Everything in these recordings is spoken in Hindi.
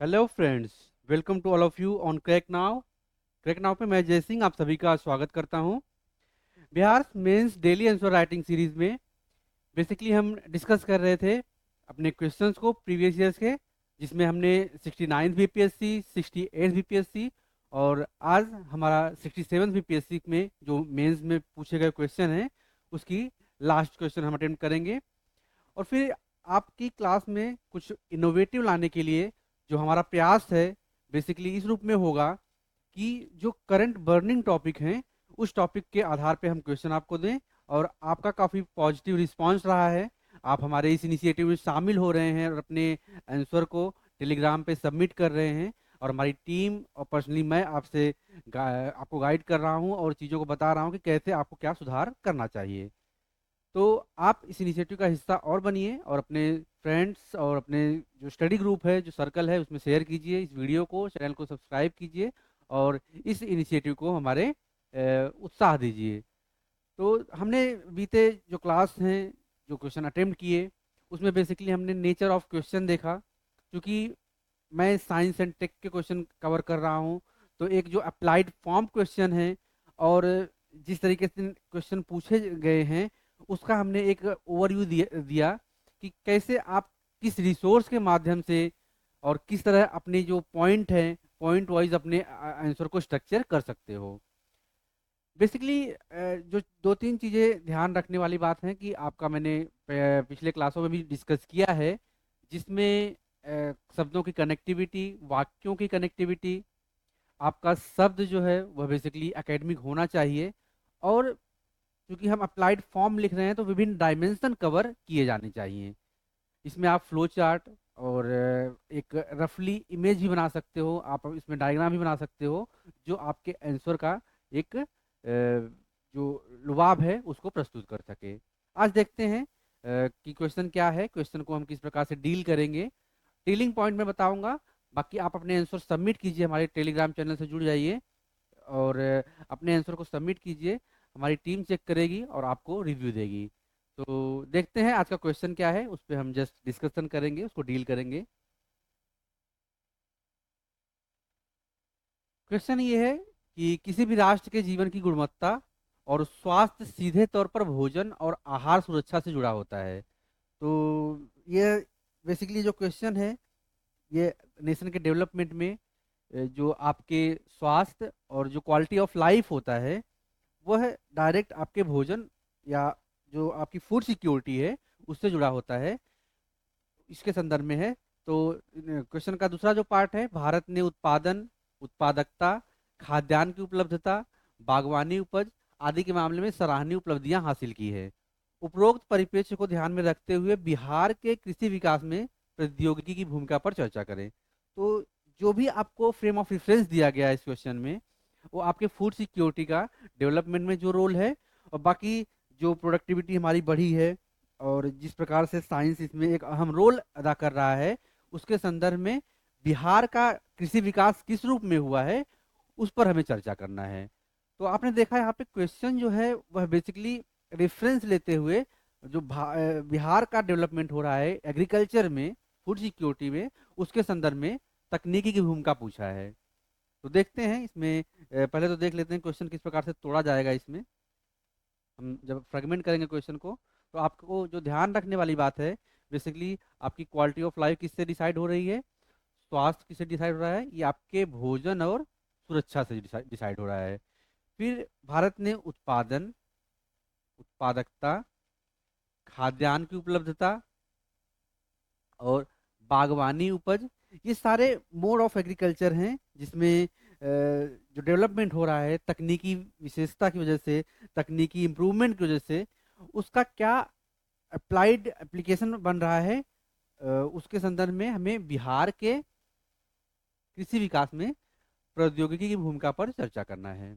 Hello friends. Welcome to all of you on crack now. Crack now पे मैं जय सिंह आप सभी का स्वागत करता हूं। Bihar mains daily answer writing series में बेसिकली हम डिस्कस कर रहे थे अपने क्वेश्चंस को प्रीवियस ईयर्स के, जिसमें हमने 69 बीपीएससी, 68 बीपीएससी और आज हमारा 67 बीपीएससी में जो मेंस में पूछे गए क्वेश्चन हैं उसकी लास्ट क्वेश्चन हम अटेम्प्ट करेंगे। और फिर आपकी क्लास में कुछ इनोवेटिव लाने के लिए जो हमारा प्रयास है बेसिकली इस रूप में होगा कि जो करंट बर्निंग टॉपिक हैं उस टॉपिक के आधार पे हम क्वेश्चन आपको दें। और आपका काफ़ी पॉजिटिव रिस्पांस रहा है, आप हमारे इस इनिशिएटिव में शामिल हो रहे हैं और अपने आंसर को टेलीग्राम पे सबमिट कर रहे हैं। और हमारी टीम और पर्सनली मैं आपसे आपको गाइड कर रहा हूं और चीज़ों को बता रहा हूं कि कैसे आपको क्या सुधार करना चाहिए। तो आप इस इनिशिएटिव का हिस्सा और बनिए और अपने फ्रेंड्स और अपने जो स्टडी ग्रुप है, जो सर्कल है, उसमें शेयर कीजिए इस वीडियो को, चैनल को सब्सक्राइब कीजिए और इस इनिशिएटिव को हमारे उत्साह दीजिए। तो हमने बीते जो क्लास हैं, जो क्वेश्चन अटेम्प्ट किए, उसमें बेसिकली हमने नेचर ऑफ क्वेश्चन देखा। क्योंकि मैं साइंस एंड टेक के क्वेश्चन कवर कर रहा हूँ, तो एक जो अप्लाइड फॉर्म क्वेश्चन है और जिस तरीके से क्वेश्चन पूछे गए हैं उसका हमने एक ओवरव्यू दिया कि कैसे आप किस रिसोर्स के माध्यम से और किस तरह अपने जो पॉइंट है पॉइंट वाइज अपने आंसर को स्ट्रक्चर कर सकते हो। बेसिकली जो दो तीन चीज़ें ध्यान रखने वाली बात है कि आपका मैंने पिछले क्लासों में भी डिस्कस किया है, जिसमें शब्दों की कनेक्टिविटी, वाक्यों की कनेक्टिविटी, आपका शब्द जो है वह बेसिकली एकेडमिक होना चाहिए। और क्योंकि हम अप्लाइड फॉर्म लिख रहे हैं तो विभिन्न डायमेंशन कवर किए जाने चाहिए। इसमें आप फ्लो चार्ट और एक रफली इमेज भी बना सकते हो, आप इसमें डायग्राम भी बना सकते हो जो आपके आंसर का एक जो लुभाव है उसको प्रस्तुत कर सके। आज देखते हैं कि क्वेश्चन क्या है, क्वेश्चन को हम किस प्रकार से डील करेंगे। डीलिंग पॉइंट में बताऊंगा, बाकी आप अपने आंसर सबमिट कीजिए, हमारे टेलीग्राम चैनल से जुड़ जाइए और अपने आंसर को सबमिट कीजिए। हमारी टीम चेक करेगी और आपको रिव्यू देगी। तो देखते हैं आज का क्वेश्चन क्या है, उस पर हम जस्ट डिस्कशन करेंगे, उसको डील करेंगे। क्वेश्चन ये है कि किसी भी राष्ट्र के जीवन की गुणवत्ता और स्वास्थ्य सीधे तौर पर भोजन और आहार सुरक्षा से जुड़ा होता है। तो ये बेसिकली जो क्वेश्चन है ये नेशन के डेवलपमेंट में जो आपके स्वास्थ्य और जो क्वालिटी ऑफ लाइफ होता है वह डायरेक्ट आपके भोजन या जो आपकी फूड सिक्योरिटी है उससे जुड़ा होता है, इसके संदर्भ में है। तो क्वेश्चन का दूसरा जो पार्ट है, भारत ने उत्पादन, उत्पादकता, खाद्यान्न की उपलब्धता, बागवानी उपज आदि के मामले में सराहनीय उपलब्धियां हासिल की है। उपरोक्त परिप्रेक्ष्य को ध्यान में रखते हुए बिहार के कृषि विकास में प्रौद्योगिकी की भूमिका पर चर्चा करें। तो जो भी आपको फ्रेम ऑफ रेफरेंस दिया गया है इस क्वेश्चन में, वो आपके फूड सिक्योरिटी का डेवलपमेंट में जो रोल है और बाकी जो प्रोडक्टिविटी हमारी बढ़ी है और जिस प्रकार से साइंस इसमें एक अहम रोल अदा कर रहा है उसके संदर्भ में बिहार का कृषि विकास किस रूप में हुआ है उस पर हमें चर्चा करना है। तो आपने देखा यहाँ पे क्वेश्चन जो है वह बेसिकली रेफरेंस लेते हुए जो बिहार का डेवलपमेंट हो रहा है एग्रीकल्चर में, फूड सिक्योरिटी में, उसके संदर्भ में तकनीकी की भूमिका पूछा है। तो देखते हैं इसमें पहले तो देख लेते हैं क्वेश्चन किस प्रकार से तोड़ा जाएगा। इसमें हम जब फ्रेगमेंट करेंगे क्वेश्चन को तो आपको जो ध्यान रखने वाली बात है बेसिकली आपकी क्वालिटी ऑफ लाइफ किससे डिसाइड हो रही है, स्वास्थ्य किससे डिसाइड हो रहा है, ये आपके भोजन और सुरक्षा से डिसाइड हो रहा है। फिर भारत ने उत्पादन, उत्पादकता, खाद्यान्न की उपलब्धता और बागवानी उपज, ये सारे मोड ऑफ एग्रीकल्चर हैं जिसमें जो डेवलपमेंट हो रहा है तकनीकी विशेषता की वजह से, तकनीकी इम्प्रूवमेंट की वजह से उसका क्या अप्लाइड एप्लीकेशन बन रहा है, उसके संदर्भ में हमें बिहार के कृषि विकास में प्रौद्योगिकी की भूमिका पर चर्चा करना है।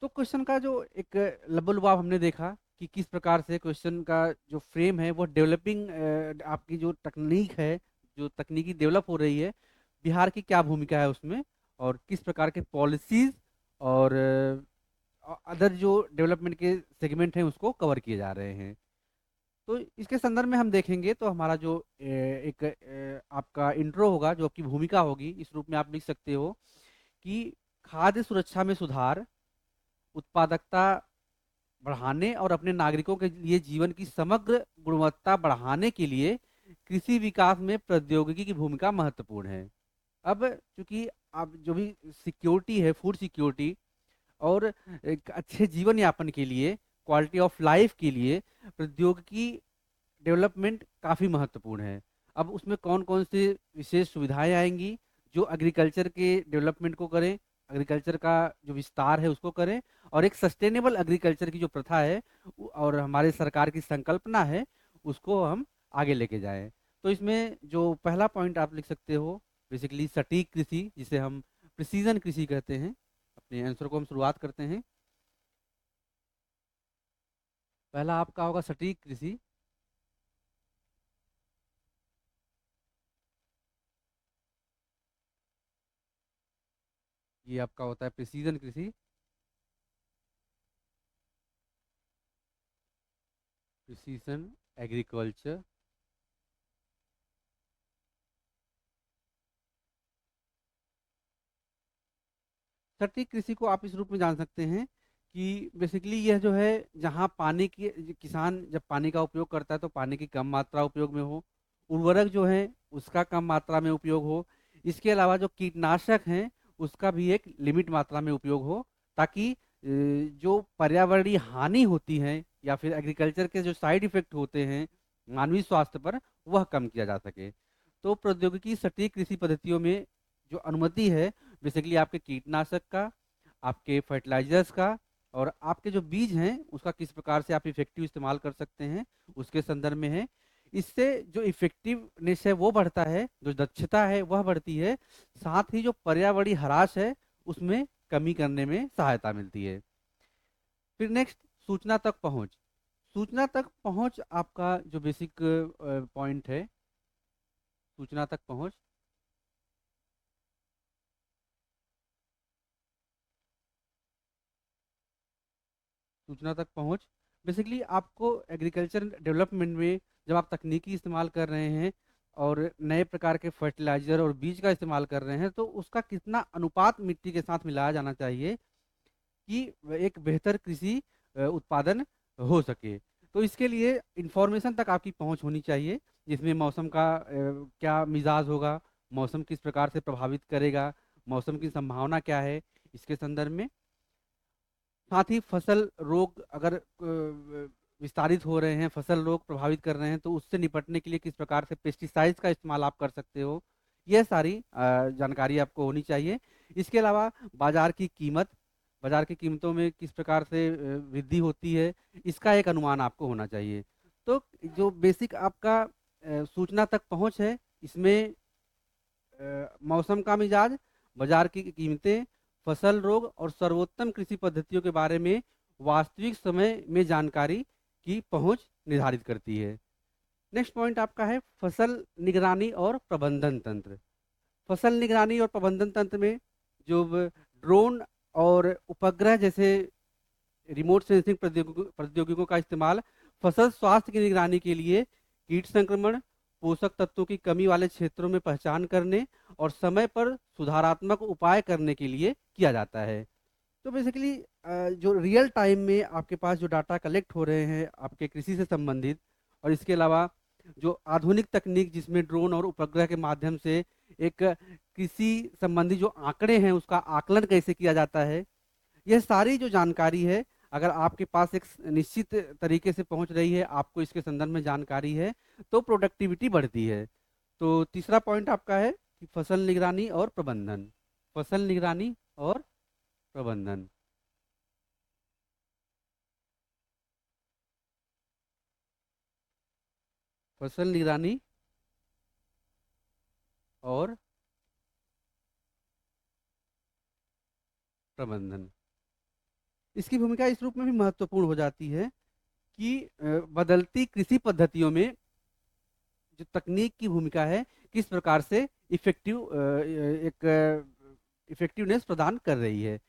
तो क्वेश्चन का जो एक लबोलुभाव हमने देखा कि किस प्रकार से क्वेश्चन का जो फ्रेम है वो डेवलपिंग, आपकी जो तकनीक है, जो तकनीकी डेवलप हो रही है, बिहार की क्या भूमिका है उसमें और किस प्रकार के पॉलिसीज और अदर जो डेवलपमेंट के सेगमेंट हैं उसको कवर किए जा रहे हैं। तो इसके संदर्भ में हम देखेंगे तो हमारा जो एक आपका इंट्रो होगा, जो आपकी भूमिका होगी, इस रूप में आप लिख सकते हो कि खाद्य सुरक्षा में सुधार, उत्पादकता बढ़ाने और अपने नागरिकों के लिए जीवन की समग्र गुणवत्ता बढ़ाने के लिए कृषि विकास में प्रौद्योगिकी की भूमिका महत्वपूर्ण है। अब चूंकि आप जो भी सिक्योरिटी है, फूड सिक्योरिटी और एक अच्छे जीवन यापन के लिए, क्वालिटी ऑफ लाइफ के लिए प्रौद्योगिकी डेवलपमेंट काफ़ी महत्वपूर्ण है। अब उसमें कौन कौन से विशेष सुविधाएं आएंगी जो एग्रीकल्चर के डेवलपमेंट को करें, एग्रीकल्चर का जो विस्तार है उसको करें, और एक सस्टेनेबल एग्रीकल्चर की जो प्रथा है और हमारे सरकार की संकल्पना है उसको हम आगे लेके जाएं। तो इसमें जो पहला पॉइंट आप लिख सकते हो, बेसिकली सटीक कृषि, जिसे हम प्रिसीजन कृषि कहते हैं। अपने आंसर को हम शुरुआत करते हैं। पहला आपका होगा सटीक कृषि। ये आपका होता है प्रिसीजन कृषि। Precision agriculture. सटीक कृषि को आप इस रूप में जान सकते हैं कि बेसिकली यह जो है, जहाँ पानी की किसान जब पानी का उपयोग करता है तो पानी की कम मात्रा उपयोग में हो, उर्वरक जो है उसका कम मात्रा में उपयोग हो, इसके अलावा जो कीटनाशक हैं उसका भी एक लिमिट मात्रा में उपयोग हो, ताकि जो पर्यावरणीय हानि होती है या फिर एग्रीकल्चर के जो साइड इफेक्ट होते हैं मानवीय स्वास्थ्य पर, वह कम किया जा सके। तो प्रौद्योगिकी सटीक कृषि पद्धतियों में जो अनुमति है, बेसिकली आपके कीटनाशक का, आपके फर्टिलाइजर्स का और आपके जो बीज हैं उसका किस प्रकार से आप इफेक्टिव इस्तेमाल कर सकते हैं, उसके संदर्भ में है। इससे जो इफेक्टिवनेस है वो बढ़ता है, जो दक्षता है वह बढ़ती है, साथ ही जो पर्यावरणीय ह्रास है उसमें कमी करने में सहायता मिलती है। फिर नेक्स्ट, सूचना तक पहुंच। सूचना तक पहुंच आपका जो बेसिक पॉइंट है, सूचना तक पहुंच। सूचना तक पहुंच बेसिकली आपको एग्रीकल्चर डेवलपमेंट में जब आप तकनीकी इस्तेमाल कर रहे हैं और नए प्रकार के फर्टिलाइजर और बीज का इस्तेमाल कर रहे हैं, तो उसका कितना अनुपात मिट्टी के साथ मिलाया जाना चाहिए कि एक बेहतर कृषि उत्पादन हो सके। तो इसके लिए इंफॉर्मेशन तक आपकी पहुंच होनी चाहिए, जिसमें मौसम का क्या मिजाज होगा, मौसम किस प्रकार से प्रभावित करेगा, मौसम की संभावना क्या है, इसके संदर्भ में। साथ ही फसल रोग अगर विस्तारित हो रहे हैं, फसल रोग प्रभावित कर रहे हैं, तो उससे निपटने के लिए किस प्रकार से पेस्टिसाइड्स का इस्तेमाल आप कर सकते हो, यह सारी जानकारी आपको होनी चाहिए। इसके अलावा बाजार की कीमत, बाजार की कीमतों में किस प्रकार से वृद्धि होती है, इसका एक अनुमान आपको होना चाहिए। तो जो बेसिक आपका सूचना तक पहुंच है, इसमें मौसम का मिजाज, बाजार की कीमतें, फसल रोग और सर्वोत्तम कृषि पद्धतियों के बारे में वास्तविक समय में जानकारी की पहुंच निर्धारित करती है। नेक्स्ट पॉइंट आपका है फसल निगरानी और प्रबंधन तंत्र। फसल निगरानी और प्रबंधन तंत्र में जो ड्रोन और उपग्रह जैसे रिमोट सेंसिंग प्रौद्योगिकियों का इस्तेमाल फसल स्वास्थ्य की निगरानी के लिए, कीट संक्रमण, पोषक तत्वों की कमी वाले क्षेत्रों में पहचान करने और समय पर सुधारात्मक उपाय करने के लिए किया जाता है। तो बेसिकली जो रियल टाइम में आपके पास जो डाटा कलेक्ट हो रहे हैं आपके कृषि से संबंधित, और इसके अलावा जो आधुनिक तकनीक जिसमें ड्रोन और उपग्रह के माध्यम से एक कृषि संबंधी जो आंकड़े हैं उसका आकलन कैसे किया जाता है, यह सारी जो जानकारी है अगर आपके पास एक निश्चित तरीके से पहुंच रही है, आपको इसके संदर्भ में जानकारी है, तो प्रोडक्टिविटी बढ़ती है। तो तीसरा पॉइंट आपका है कि फसल निगरानी और प्रबंधन। फसल निगरानी और प्रबंधन। फसल निगरानी और प्रबंधन, इसकी भूमिका इस रूप में भी महत्वपूर्ण हो जाती है कि बदलती कृषि पद्धतियों में जो तकनीक की भूमिका है किस प्रकार से एक इफेक्टिवनेस प्रदान कर रही है।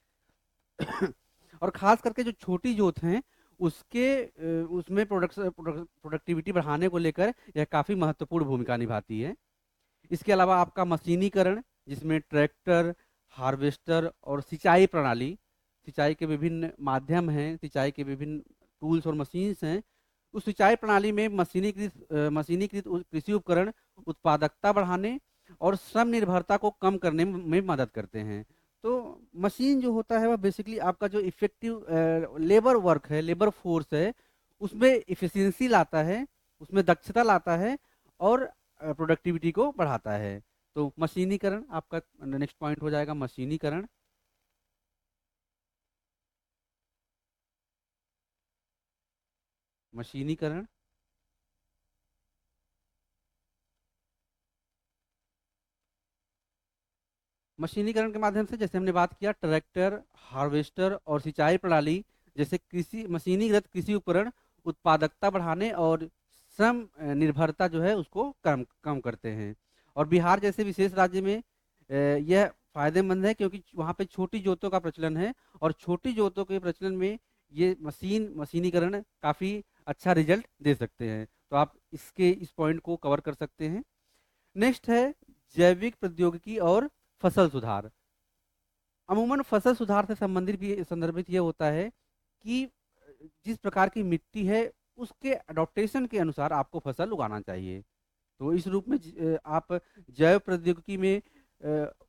और खास करके जो छोटी जोत हैं उसमें प्रोडक्टिविटी बढ़ाने को लेकर यह काफ़ी महत्वपूर्ण भूमिका निभाती है। इसके अलावा आपका मशीनीकरण, जिसमें ट्रैक्टर, हार्वेस्टर और सिंचाई प्रणाली, सिंचाई के विभिन्न माध्यम हैं, सिंचाई के विभिन्न टूल्स और मशीन्स हैं। उस सिंचाई प्रणाली में मशीनीकृत कृषि उपकरण उत्पादकता बढ़ाने और श्रम निर्भरता को कम करने में मदद करते हैं। तो मशीन जो होता है वह बेसिकली आपका जो इफेक्टिव लेबर वर्क है, लेबर फोर्स है, उसमें इफिशियंसी लाता है, उसमें दक्षता लाता है और प्रोडक्टिविटी को बढ़ाता है। तो मशीनीकरण आपका नेक्स्ट पॉइंट हो जाएगा, मशीनीकरण। मशीनीकरण मशीनीकरण के माध्यम से, जैसे हमने बात किया, ट्रैक्टर, हार्वेस्टर और सिंचाई प्रणाली जैसे कृषि मशीनीकृत कृषि उपकरण उत्पादकता बढ़ाने और श्रम निर्भरता जो है उसको कम कम करते हैं। और बिहार जैसे विशेष राज्य में यह फायदेमंद है, क्योंकि वहाँ पे छोटी जोतों का प्रचलन है और छोटी जोतों के प्रचलन में ये मशीनीकरण काफ़ी अच्छा रिजल्ट दे सकते हैं। तो आप इस पॉइंट को कवर कर सकते हैं। नेक्स्ट है जैविक प्रौद्योगिकी और फसल सुधार। अमूमन फसल सुधार से संबंधित भी संदर्भित ये होता है कि जिस प्रकार की मिट्टी है उसके अडॉप्टेशन के अनुसार आपको फसल उगाना चाहिए। तो इस रूप में आप जैव प्रौद्योगिकी में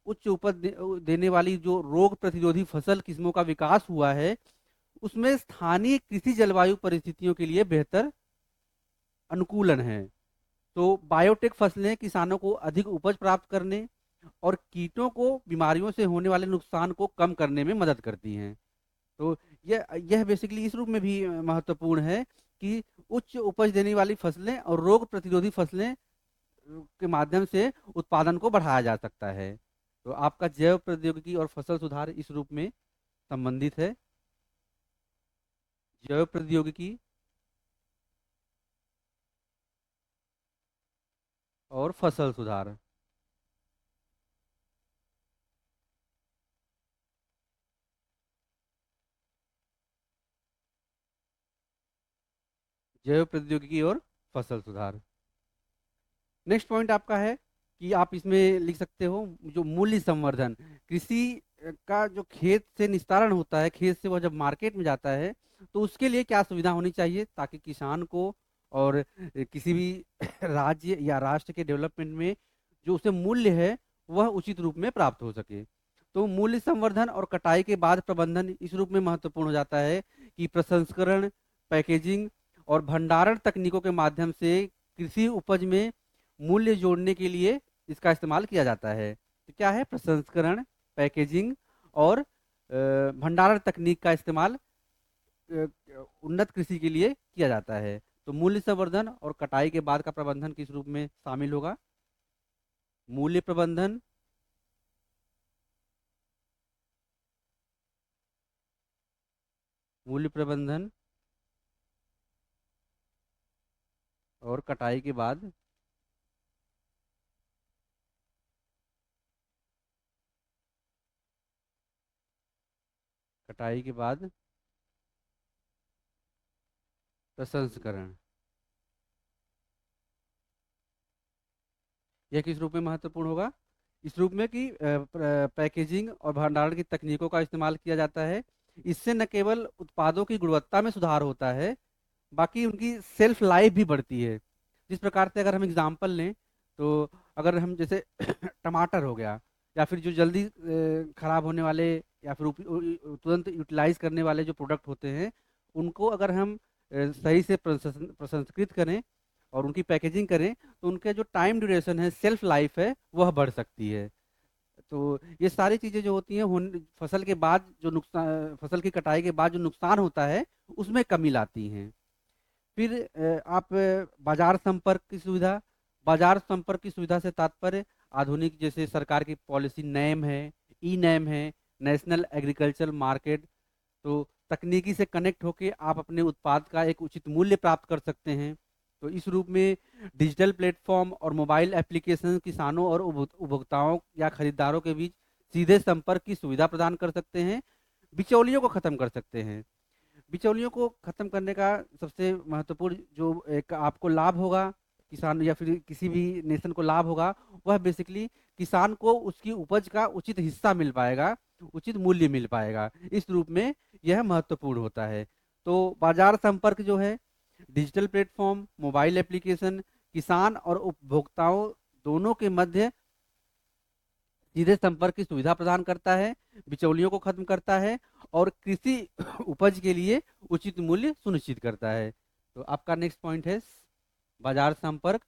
उच्च उपज देने वाली जो रोग प्रतिरोधी फसल किस्मों का विकास हुआ है, उसमें स्थानीय कृषि जलवायु परिस्थितियों के लिए बेहतर अनुकूलन है। तो बायोटेक फसलें किसानों को अधिक उपज प्राप्त करने और कीटों को बीमारियों से होने वाले नुकसान को कम करने में मदद करती हैं। तो यह बेसिकली इस रूप में भी महत्वपूर्ण है कि उच्च उपज देने वाली फसलें और रोग प्रतिरोधी फसलें के माध्यम से उत्पादन को बढ़ाया जा सकता है। तो आपका जैव प्रौद्योगिकी और फसल सुधार इस रूप में संबंधित है। जैव प्रौद्योगिकी और फसल सुधार। जैव प्रौद्योगिकी और फसल सुधार। नेक्स्ट पॉइंट आपका है कि आप इसमें लिख सकते हो जो मूल्य संवर्धन। कृषि का जो खेत से निस्तारण होता है, खेत से वह जब मार्केट में जाता है, तो उसके लिए क्या सुविधा होनी चाहिए ताकि किसान को और किसी भी राज्य या राष्ट्र के डेवलपमेंट में जो उसे मूल्य है वह उचित रूप में प्राप्त हो सके। तो मूल्य संवर्धन और कटाई के बाद प्रबंधन इस रूप में महत्वपूर्ण हो जाता है कि प्रसंस्करण, पैकेजिंग और भंडारण तकनीकों के माध्यम से कृषि उपज में मूल्य जोड़ने के लिए इसका इस्तेमाल किया जाता है। तो क्या है? प्रसंस्करण, पैकेजिंग और भंडारण तकनीक का इस्तेमाल उन्नत कृषि के लिए किया जाता है। तो मूल्य संवर्धन और कटाई के बाद का प्रबंधन किस रूप में शामिल होगा? मूल्य प्रबंधन, मूल्य प्रबंधन और कटाई के बाद प्रसंस्करण। यह किस रूप में महत्वपूर्ण होगा? इस रूप में कि पैकेजिंग और भंडारण की तकनीकों का इस्तेमाल किया जाता है। इससे न केवल उत्पादों की गुणवत्ता में सुधार होता है, बाकी उनकी सेल्फ लाइफ भी बढ़ती है। जिस प्रकार से अगर हम एग्जाम्पल लें, तो अगर हम जैसे टमाटर हो गया, या फिर जो जल्दी खराब होने वाले या फिर तुरंत यूटिलाइज करने वाले जो प्रोडक्ट होते हैं, उनको अगर हम सही से प्रसंस्कृत करें और उनकी पैकेजिंग करें, तो उनके जो टाइम ड्यूरेशन है, सेल्फ लाइफ है, वह बढ़ सकती है। तो ये सारी चीज़ें जो होती हैं फसल के बाद जो नुकसान, फसल की कटाई के बाद जो नुकसान होता है उसमें कमी लाती हैं। फिर आप बाजार संपर्क की सुविधा से तात्पर्य आधुनिक जैसे सरकार की पॉलिसी नैम है, ई नैम है, नेशनल एग्रीकल्चर मार्केट। तो तकनीकी से कनेक्ट होके आप अपने उत्पाद का एक उचित मूल्य प्राप्त कर सकते हैं। तो इस रूप में डिजिटल प्लेटफॉर्म और मोबाइल एप्लीकेशन किसानों और उपभोक्ताओं या खरीदारों के बीच सीधे संपर्क की सुविधा प्रदान कर सकते हैं, बिचौलियों को खत्म कर सकते हैं। बिचौलियों को खत्म करने का सबसे महत्वपूर्ण जो एक आपको लाभ होगा, किसान या फिर किसी भी नेशन को लाभ होगा, वह बेसिकली किसान को उसकी उपज का उचित हिस्सा मिल पाएगा, उचित मूल्य मिल पाएगा। इस रूप में यह महत्वपूर्ण होता है। तो बाजार संपर्क जो है, डिजिटल प्लेटफॉर्म, मोबाइल एप्लीकेशन किसान और उपभोक्ताओं दोनों के मध्य सीधे संपर्क की सुविधा प्रदान करता है, बिचौलियों को खत्म करता है और कृषि उपज के लिए उचित मूल्य सुनिश्चित करता है। तो आपका नेक्स्ट पॉइंट है बाजार संपर्क।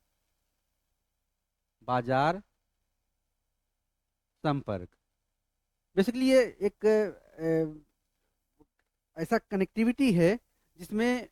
बाजार संपर्क बेसिकली ये एक ऐसा कनेक्टिविटी है जिसमें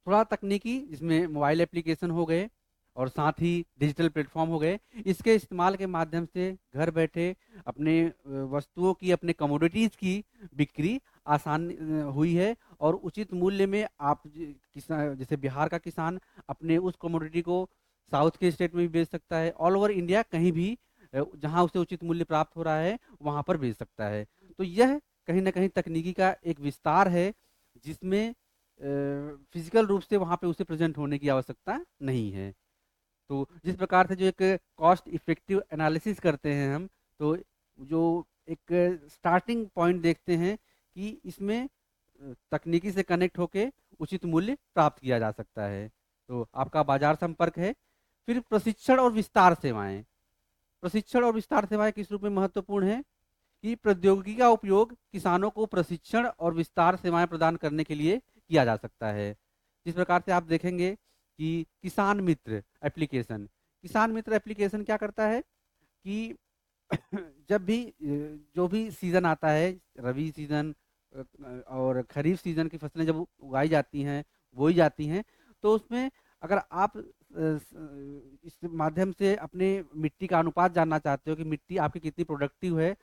थोड़ा तकनीकी, जिसमें मोबाइल एप्लीकेशन हो गए और साथ ही डिजिटल प्लेटफॉर्म हो गए। इसके इस्तेमाल के माध्यम से घर बैठे अपने वस्तुओं की, अपने कमोडिटीज़ की बिक्री आसान हुई है और उचित मूल्य में आप किसान, जैसे बिहार का किसान अपने उस कमोडिटी को साउथ के स्टेट में भी बेच सकता है, ऑल ओवर इंडिया कहीं भी जहां उसे उचित मूल्य प्राप्त हो रहा है वहां पर बेच सकता है। तो यह कहीं ना कहीं तकनीकी का एक विस्तार है, जिसमें फिजिकल रूप से वहां पे उसे प्रेजेंट होने की आवश्यकता नहीं है। तो जिस प्रकार से जो एक कॉस्ट इफेक्टिव एनालिसिस करते हैं हम, तो जो एक स्टार्टिंग पॉइंट देखते हैं कि इसमें तकनीकी से कनेक्ट होके उचित मूल्य प्राप्त किया जा सकता है। तो आपका बाजार संपर्क है। फिर प्रशिक्षण और विस्तार सेवाएं। प्रशिक्षण और विस्तार सेवाएं किस रूप में महत्वपूर्ण है कि प्रौद्योगिकी का उपयोग किसानों को प्रशिक्षण और विस्तार सेवाएं प्रदान करने के लिए किया जा सकता है। जिस प्रकार से आप देखेंगे कि किसान मित्र एप्लीकेशन क्या करता है कि जब भी जो भी सीजन आता है, रबी सीजन और खरीफ सीजन की फसलें जब उगाई जाती हैं, बोई जाती हैं, तो उसमें अगर आप इस माध्यम से अपने मिट्टी का अनुपात जानना चाहते हो कि मिट्टी आपकी कितनी प्रोडक्टिव है,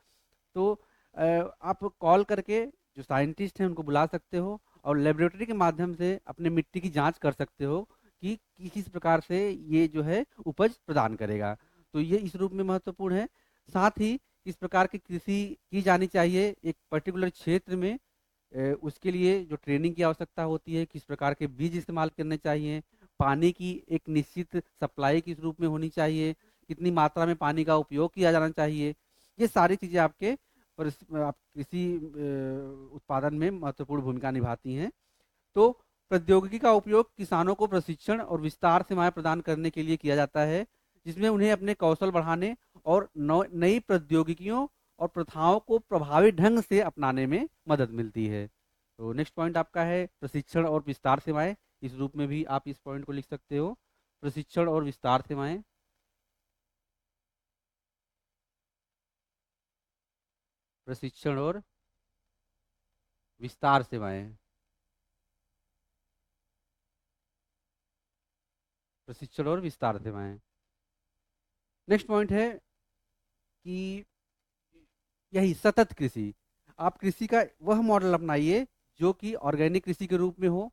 तो आप कॉल करके जो साइंटिस्ट हैं उनको बुला सकते हो और लेबोरेटरी के माध्यम से अपने मिट्टी की जांच कर सकते हो कि किस प्रकार से ये जो है उपज प्रदान करेगा। तो ये इस रूप में महत्वपूर्ण है। साथ ही किस प्रकार की कृषि की जानी चाहिए एक पर्टिकुलर क्षेत्र में, उसके लिए जो ट्रेनिंग की आवश्यकता होती है, किस प्रकार के बीज इस्तेमाल करने चाहिए, पानी की एक निश्चित सप्लाई किस रूप में होनी चाहिए, कितनी मात्रा में पानी का उपयोग किया जाना चाहिए, ये सारी चीज़ें आपके आप कृषि उत्पादन में महत्वपूर्ण भूमिका निभाती हैं। तो प्रौद्योगिकी का उपयोग किसानों को प्रशिक्षण और विस्तार सेवाएं प्रदान करने के लिए किया जाता है, जिसमें उन्हें अपने कौशल बढ़ाने और नई प्रौद्योगिकियों और प्रथाओं को प्रभावी ढंग से अपनाने में मदद मिलती है। तो नेक्स्ट पॉइंट आपका है प्रशिक्षण और विस्तार सेवाएं। इस रूप में भी आप इस पॉइंट को लिख सकते हो, प्रशिक्षण और विस्तार सेवाएं। प्रशिक्षण और विस्तार सेवाएं। प्रशिक्षण और विस्तार सेवाएं। नेक्स्ट पॉइंट है कि यही सतत कृषि। आप कृषि का वह मॉडल अपनाइए जो कि ऑर्गेनिक कृषि के रूप में हो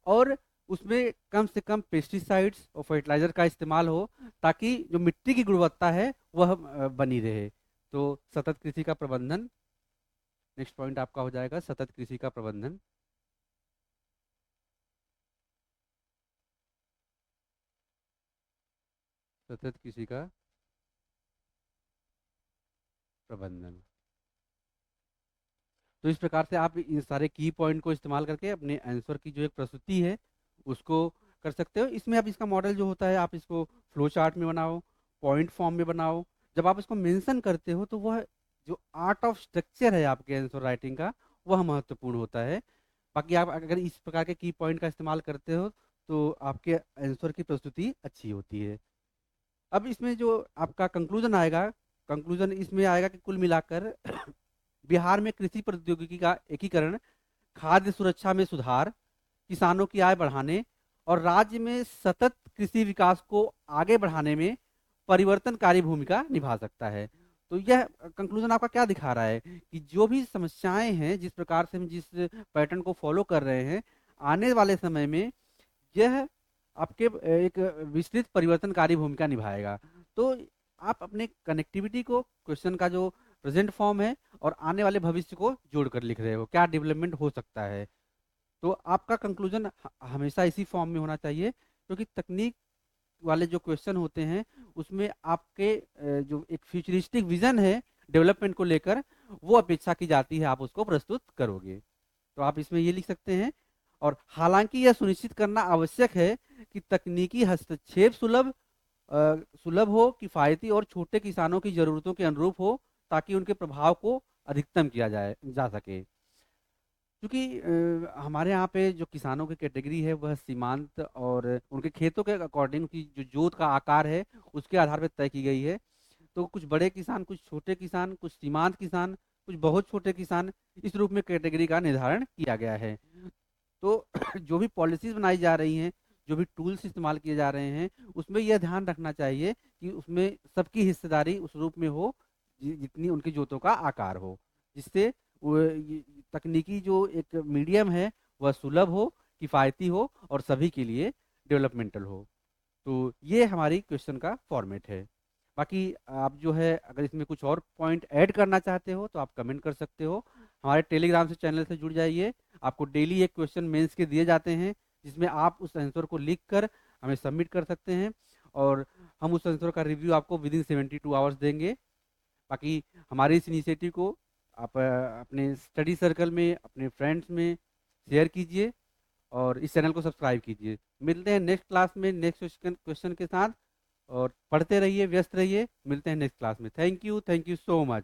और उसमें कम से कम पेस्टिसाइड्स और फर्टिलाइजर का इस्तेमाल हो, ताकि जो मिट्टी की गुणवत्ता है वह बनी रहे। तो सतत कृषि का प्रबंधन, नेक्स्ट पॉइंट आपका हो जाएगा सतत कृषि का प्रबंधन। सतत कृषि का प्रबंधन। तो इस प्रकार से आप इन सारे की पॉइंट को इस्तेमाल करके अपने आंसर की जो एक प्रस्तुति है उसको कर सकते हो। इसमें अब इसका मॉडल जो होता है आप इसको फ्लो चार्ट में बनाओ, पॉइंट फॉर्म में बनाओ। जब आप इसको मेंशन करते हो तो वह जो आर्ट ऑफ स्ट्रक्चर है आपके आंसर राइटिंग का, वह महत्वपूर्ण होता है। बाकी आप अगर इस प्रकार के की पॉइंट का इस्तेमाल करते हो तो आपके आंसर की प्रस्तुति अच्छी होती है। अब इसमें जो आपका कंक्लूजन आएगा, कंक्लूजन इसमें आएगा कि कुल मिलाकर बिहार में कृषि प्रौद्योगिकी का एकीकरण, खाद्य सुरक्षा में सुधार, किसानों की आय बढ़ाने और राज्य में सतत कृषि विकास को आगे बढ़ाने में परिवर्तनकारी भूमिका निभा सकता है। तो यह कंक्लूजन आपका क्या दिखा रहा है कि जो भी समस्याएं हैं, जिस प्रकार से हम जिस पैटर्न को फॉलो कर रहे हैं, आने वाले समय में यह आपके एक विस्तृत परिवर्तनकारी भूमिका निभाएगा। तो आप अपने कनेक्टिविटी को, क्वेश्चन का जो प्रेजेंट फॉर्म है और आने वाले भविष्य को जोड़कर लिख रहे हो, क्या डेवलपमेंट हो सकता है। तो आपका कंक्लूजन हमेशा इसी फॉर्म में होना चाहिए, क्योंकि तकनीक वाले जो क्वेश्चन होते हैं उसमें आपके जो एक फ्यूचरिस्टिक विजन है डेवलपमेंट को लेकर, वो अपेक्षा की जाती है आप उसको प्रस्तुत करोगे। तो आप इसमें ये लिख सकते हैं। और हालांकि यह सुनिश्चित करना आवश्यक है कि तकनीकी हस्तक्षेप सुलभ हो, किफायती और छोटे किसानों की जरूरतों के अनुरूप हो, ताकि उनके प्रभाव को अधिकतम किया जा सके। क्योंकि हमारे यहाँ पे जो किसानों की कैटेगरी है वह सीमांत और उनके खेतों के अकॉर्डिंग की जो जोत का आकार है उसके आधार पर तय की गई है। तो कुछ बड़े किसान, कुछ छोटे किसान, कुछ सीमांत किसान, कुछ बहुत छोटे किसान, इस रूप में कैटेगरी का निर्धारण किया गया है। तो जो भी पॉलिसीज बनाई जा रही हैं, जो भी टूल्स इस्तेमाल किए जा रहे हैं, उसमें यह ध्यान रखना चाहिए कि उसमें सबकी हिस्सेदारी उस रूप में हो जितनी उनकी जोतों का आकार हो, जिससे तकनीकी जो एक मीडियम है वह सुलभ हो, किफ़ायती हो और सभी के लिए डेवलपमेंटल हो। तो ये हमारी क्वेश्चन का फॉर्मेट है। बाकी आप जो है अगर इसमें कुछ और पॉइंट ऐड करना चाहते हो तो आप कमेंट कर सकते हो। हमारे टेलीग्राम से चैनल से जुड़ जाइए। आपको डेली एक क्वेश्चन मेंस के दिए जाते हैं, जिसमें आप उस आंसर को लिख कर हमें सबमिट कर सकते हैं और हम उस आंसर का रिव्यू आपको विदिन 72 आवर्स देंगे। बाकी हमारी इस इनिशिएटिव को आप अपने स्टडी सर्कल में, अपने फ्रेंड्स में शेयर कीजिए और इस चैनल को सब्सक्राइब कीजिए। मिलते हैं नेक्स्ट क्लास में नेक्स्ट क्वेश्चन के साथ, और पढ़ते रहिए, व्यस्त रहिए। मिलते हैं नेक्स्ट क्लास में। Thank you so much.